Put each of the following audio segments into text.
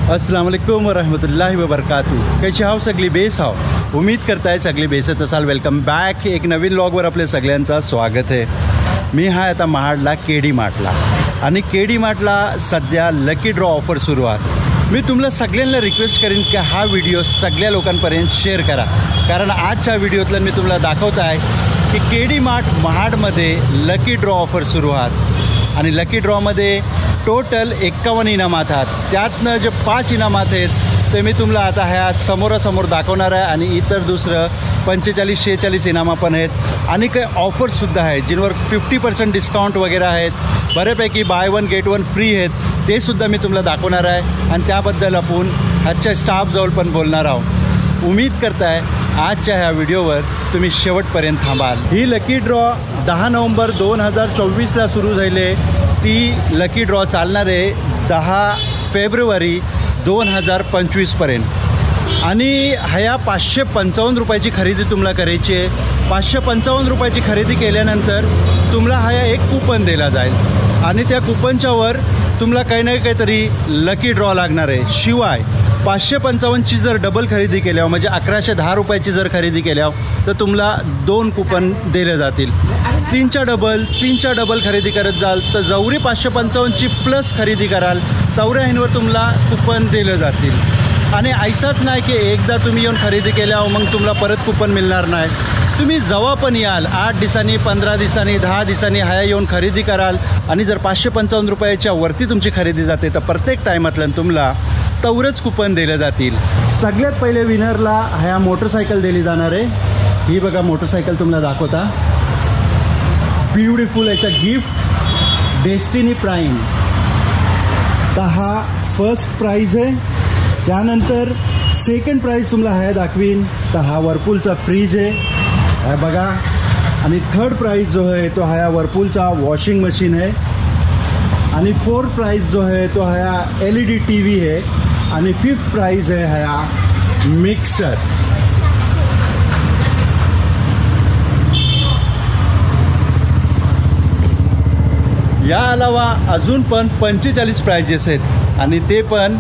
अस्सलाम वालेकुम वरहमतुल्लाहि वबरकातुहू. कशी हाव सगळी बेस हाव. उम्मीद करताय सगळी बेसच असाल. Welcome back. एक नवीन व्लॉगवर आपले सगळ्यांचं स्वागत आहे. मी हा आता महाडला केडी मार्टला आणि केडी मार्टला सध्या लकी ड्रॉ ऑफर सुरू आहे. मी तुम्हाला सगळ्यांना रिक्वेस्ट करीन की हा व्हिडिओ सगळ्या लोकांपर्यंत शेअर करा, कारण आजच्या व्हिडिओतलं मी तुम्हाला दाखवत आहे की केडी मार्ट महाडमध्ये लकी ड्रॉ ऑफर सुरू आहेत आणि लकी ड्रॉमध्ये टोटल 51 इनामात आहेत. त्यातनं जे 5 इनामात आहेत ते मी तुम्हाला आता ह्या समोरासमोर दाखवणार आहे आणि इतर दुसरं 45-46 इनामा पण आहेत आणि काही ऑफर्ससुद्धा आहेत जिनवर 50% डिस्काउंट वगैरे आहेत. बऱ्यापैकी bye one get one free आहेत, ते सुद्धा मी तुम्हाला दाखवणार आहे आणि त्याबद्दल आपण आजच्या स्टाफजवळ पण बोलणार आहोत. उम्मीद करताय आजच्या ह्या व्हिडिओवर तुम्ही शेवटपर्यंत थांबाल. ही लकी ड्रॉ 10 नोव्हेंबर 2024ला सुरू झाली. ती लकी ड्रॉ चालणार आहे 10 फेब्रुवारी 2025पर्यंत आणि ह्या 555 रुपयाची खरेदी तुम्हाला करायची आहे. 555 रुपयाची खरेदी केल्यानंतर तुम्हाला ह्या एक कूपन दिला जाईल आणि त्या कूपनच्यावर तुम्हाला काही ना काहीतरी लकी ड्रॉ लागणार आहे. शिवाय 555ची जर डबल खरेदी केल्यावर म्हणजे 1110 रुपयाची जर खरेदी केल्यावर तर तुम्हाला 2 कूपन दिले जातील. 3च्या डबल खरेदी करत जाल तर जेवढी 555ची प्लस खरेदी कराल तेवढ्यावर तुम्हाला कूपन दिले जातील. आणि ऐसाच नाही की एकदा तुम्ही येऊन खरेदी केल्यावर मग तुम्हाला परत कूपन मिळणार नाही. तुम्ही जेव्हा पण याल 8 दिवसांनी, 15 दिवसांनी, 10 दिवसांनी ह्या येऊन खरेदी कराल आणि जर 555 रुपयाच्या वरती तुमची खरेदी जाते तर प्रत्येक टायमातलं तुम्हाला तेवढंच कूपन दिले जातील. सगळ्यात पहिले विनरला ह्या मोटरसायकल दिली जाणार आहे. ही बघा मोटरसायकल तुम्हाला दाखवता. ब्युटिफुल याचा गिफ्ट डेस्टिनी प्राईम. तर हा फर्स्ट प्राइज आहे. त्यानंतर सेकंड प्राइज तुम्हाला ह्या दाखवीन तर हा वर्लपूलचा फ्रीज आहे, हा बघा. आणि थर्ड प्राइज जो आहे तो हा वर्लपूलचा वॉशिंग मशीन आहे. आणि फोर्थ प्राइज जो आहे तो हा LED TV आहे. आणि फिफ्थ प्राइज आहे हा मिक्सर. या अलावा अजून पण 45 प्राइजेस आहेत आणि ते पण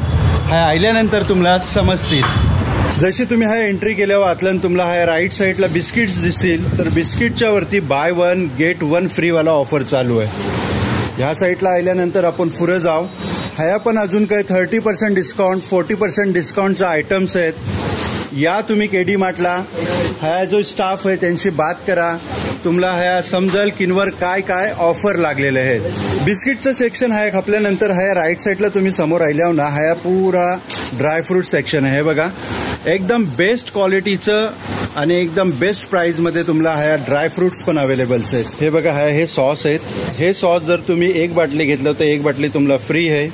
ह्या आल्यानंतर तुम्हाला समजतील. जशी तुम्ही ह्या एंट्री केल्यावर आतल्यानं तुम्हाला ह्या राईट साईडला बिस्किट्स दिसतील तर बिस्किटच्या वरती बाय वन गेट वन फ्रीवाला ऑफर चालू आहे. ह्या साईडला आल्यानंतर आपण पुढे जाऊ. ह्या पण अजून काही 30% डिस्काउंट 40% डिस्काउंटचे आयटम्स आहेत. या तुम्ही केडी मार्टला ह्या जो स्टाफ आहे त्यांची बात करा, तुम्हाला ह्या समजेल किनवर काय काय ऑफर लागलेले आहेत. बिस्किटचं सेक्शन आहे खपल्यानंतर ह्या राईट साईडला तुम्ही समोर आल्यावर ना ह्या पुरा ड्रायफ्रूट सेक्शन आहे. बघा एकदम बेस्ट क्वालिटीचं आणि एकदम बेस्ट प्राईजमध्ये तुम्हाला ह्या ड्रायफ्रुट्स पण अवेलेबल्स आहेत. हे बघा हे सॉस आहेत. हे सॉस जर तुम्ही एक बाटली घेतलं तर एक बाटली तुम्हाला फ्री आहे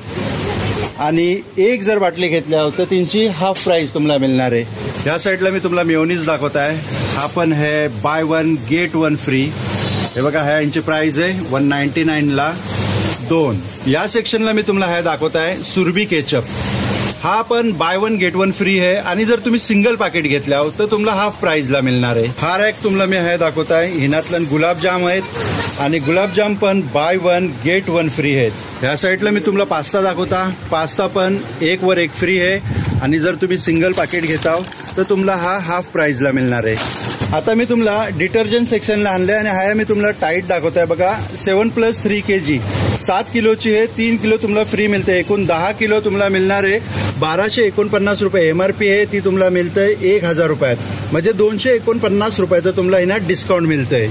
आणि एक जर बाटली घेतल्या तर त्यांची हाफ प्राईज तुम्हाला मिळणार आहे. या साईडला मी तुम्हाला मेयोनीज दाखवत आहे. हा पण है bye one get one free. हे बघा ह्या यांची प्राईज आहे 199ला 2. या सेक्शनला मी तुम्हाला ह्या दाखवत आहे सुरभी केचप. हा पण bye one get one free आहे आणि जर तुम्ही सिंगल पॅकेट घेतल्यावर तर तुम्हाला हाफ प्राईजला मिळणार आहे. हा रॅक तुम्हाला मी ह्या दाखवत आहे. हिनातलं गुलाबजाम आहेत आणि गुलाबजाम पण bye one get one free आहेत. ह्या साईडला मी तुम्हाला पास्ता दाखवता. पास्ता पण 1 वर 1 फ्री आहे आणि जर तुम्ही सिंगल पॅकेट घेताव तर तुम्हाला हा हाफ प्राईजला मिळणार आहे. आता मी तुम्हाला डिटर्जंट सेक्शनला आणले आणि ह्या मी तुम्हाला टाईट दाखवत आहे. बघा 7+3 kg 7 किलोची आहे. 3 किलो तुम्हाला फ्री मिळते. एकूण 10 किलो तुम्हाला मिळणार आहे. 1249 रुपये MRP आहे. ती तुम्हाला मिळतंय 1000 रुपयात म्हणजे 249 रुपयाचं तुम्हाला हिना डिस्काउंट मिळतंय.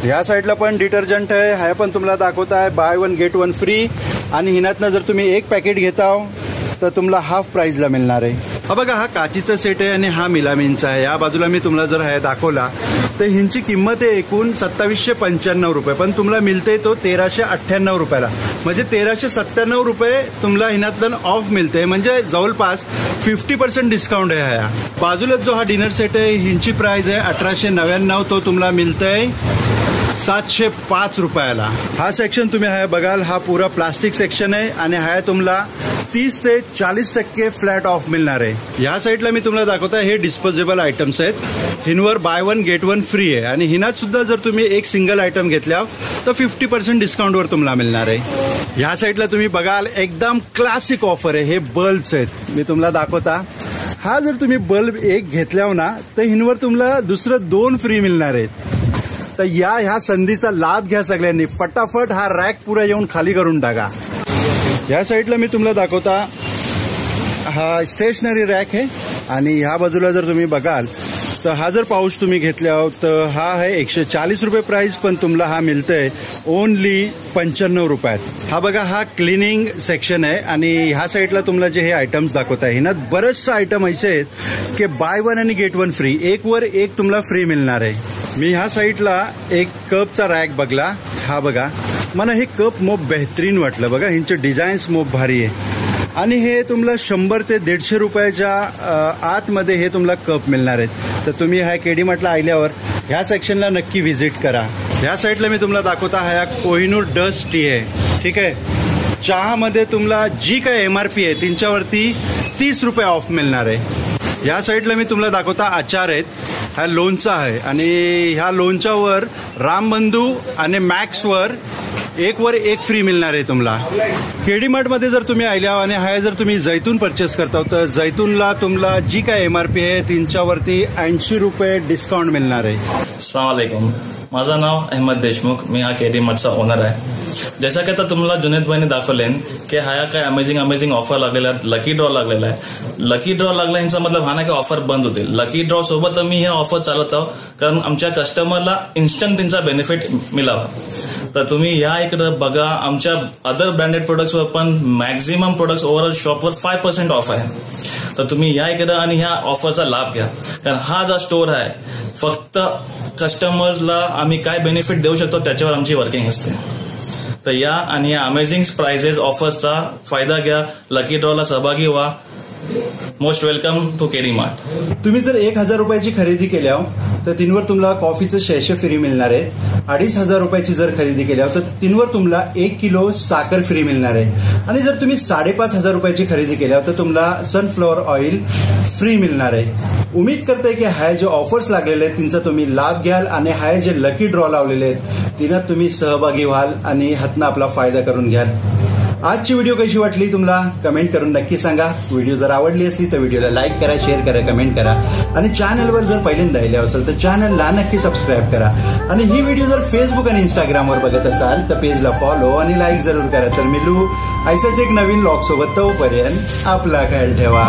ह्या साईडला पण डिटर्जंट आहे. ह्या पण तुम्हाला दाखवत आहे bye one get one free आणि हिनातनं जर तुम्ही एक पॅकेट घेताव तर तुम्हाला हाफ प्राईजला मिळणार आहे. हा बघा हा काचीचा सेट आहे आणि हा मिलामिनचा आहे. या बाजूला मी तुम्हाला जर हा दाखवला तर हिंची किंमत आहे एकूण 2795 रुपये पण तुम्हाला मिळते तो 1398 रुपयाला म्हणजे 1397 रुपये तुम्हाला हिनातलं ऑफ मिळते म्हणजे जवळपास 50% डिस्काउंट आहे. ह्या बाजूला जो हा डिनर सेट आहे हिंची प्राइस आहे 1899. तो तुम्हाला मिळतंय 705 रुपयाला. हा सेक्शन तुम्ही हा बघाल हा पुरा प्लास्टिक सेक्शन आहे आणि हा तुम्हाला 30 ते 40% फ्लॅट ऑफ मिळणार आहे। या साईडला मी तुम्हाला दाखवतो हे डिस्पोजेबल आयटम्स आहेत। हिनवर buy one get one free आहे आणि हिनात सुद्धा जर तुम्ही एक सिंगल आयटम घेतल्या तर 50% डिस्काउंटवर तुम्हाला मिळणार आहे। या साईडला तुम्ही बघाल एकदम क्लासिक ऑफर आहे, हे बल्ब्स आहेत मी तुम्हाला दाखवता। हा जर तुम्ही बल्ब एक घेतल्यावर ना तर हिनवर तुम्हाला दुसरं 2 फ्री मिळणार आहेत। तर ह्या संधीचा लाभ घ्या सगळ्यांनी, फटाफट हा रॅक पुरा येऊन खाली करून टाका। या साईडला मी तुम्हाला दाखवता हा स्टेशनरी रॅक आहे आणि ह्या बाजूला जर तुम्ही बघाल तर हा जर पाऊच तुम्ही घेतल्या तर हा आहे 140 रुपये प्राइस, पण तुम्हाला हा मिळतंय ओनली 95 रुपयात। हा बघा हा क्लिनिंग सेक्शन आहे आणि ह्या साईडला तुम्हाला जे हे आयटम्स दाखवत आहे ना बरेचसे आयटम असे आहेत की बाय वन आणि गेट वन फ्री, एक वर एक तुम्हाला फ्री मिळणार आहे। मी ह्या साईडला एक कपचा रॅक बघला, हा बघा मला हे कप मोप बेहतरीन वाटलं बघा, ह्यांचे डिझाईन्स मोप भारी आहे आणि हे तुम्हाला 100 ते 150 रुपयाच्या आतमध्ये हे तुम्हाला कप मिळणार आहेत। तर तुम्ही ह्या केडी मार्टला आल्यावर ह्या सेक्शनला नक्की व्हिजिट करा। ह्या साईडला मी तुम्हाला दाखवता हा कोहिनूर डस्ट टी आहे, ठीक आहे। चहामध्ये तुम्हाला जी काय MRP आहे त्यांच्यावरती 30 रुपये ऑफ मिळणार आहे। या साईडला मी तुम्हाला दाखवता आचार आहेत, हा लोणचा आहे आणि ह्या लोणच्यावर रामबंधू आणि मॅक्सवर एक वर एक फ्री मिळणार आहे तुम्हाला। केडी मार्ट मध्ये जर तुम्ही आल्या आणि हा जर तुम्ही जैतून परचेस करता तर जैतूनला तुम्हाला जी काय MRP आहे त्यांच्यावरती 80 रुपये डिस्काउंट मिळणार आहे। अस्सलाम वालेकुम, माझं नाव अहमद देशमुख, मी हा केडी मार्टचा ओनर आहे। जसं की आता तुम्हाला जुनेद भाईने दाखवले की हा काय अमेझिंग ऑफर लागलेला आहे, लकी ड्रॉ लागलेला आहे। लकी ड्रॉ लागला यांचा मतलब हा नाही की ऑफर बंद होतील, लकी ड्रॉ सोबत आम्ही हे ऑफर चालवत आहोत कारण आमच्या कस्टमरला इन्स्टंट त्यांचा बेनिफिट मिळावा। तर तुम्ही या इकडे बघा, आमच्या अदर ब्रँडेड प्रोडक्ट्सवर पण मॅक्झिमम प्रोडक्ट्स ओव्हरऑल शॉपवर 5% ऑफ आहे। तर तुम्ही या इकडे आणि ह्या ऑफरचा लाभ घ्या, कारण हा जो स्टोर आहे फक्त कस्टमर्सला आम्ही काय बेनिफिट देऊ शकतो त्याच्यावर आमची वर्किंग असते। तर या आणि या अमेझिंग प्राइजेस ऑफर्सचा फायदा घ्या, लकी ड्रॉला सहभागी व्हा। Most welcome to KD mart. तुम्ही जर 1000 रुपयाची खरेदी केल्यावर तर तिनवर तुम्हाला कॉफीचं 600 फ्री मिळणार आहे। 2500 रुपयाची जर खरेदी केल्यावर तर तिनवर तुम्हाला 1 किलो साखर फ्री मिळणार आहे आणि जर तुम्ही 5500 रुपयाची खरेदी केल्यावर तर तुम्हाला सनफ्लॉवर ऑइल फ्री मिळणार आहे। उम्मीद करते की हा जे ऑफर्स लागलेले आहेत त्यांचा तुम्ही लाभ घ्याल आणि हा जे लकी ड्रॉ लावलेले आहेत तिनं तुम्ही सहभागी व्हाल आणि हातनं आपला फायदा करून घ्याल। आजची व्हिडिओ कशी वाटली तुम्हाला कमेंट करून नक्की सांगा। व्हिडिओ जर आवडली असली तर व्हिडिओला लाईक करा, शेअर करा, कमेंट करा आणि चॅनलवर जर पहिल्यांदा आले असेल तर चॅनलला नक्की सबस्क्राईब करा आणि ही व्हिडिओ जर फेसबुक आणि इंस्टाग्रामवर बघत असाल तर पेजला फॉलो आणि लाईक जरूर करा। तर मिलू असाच एक नवीन व्लॉग सोबत, तोपर्यंत आपला ख्याल ठेवा।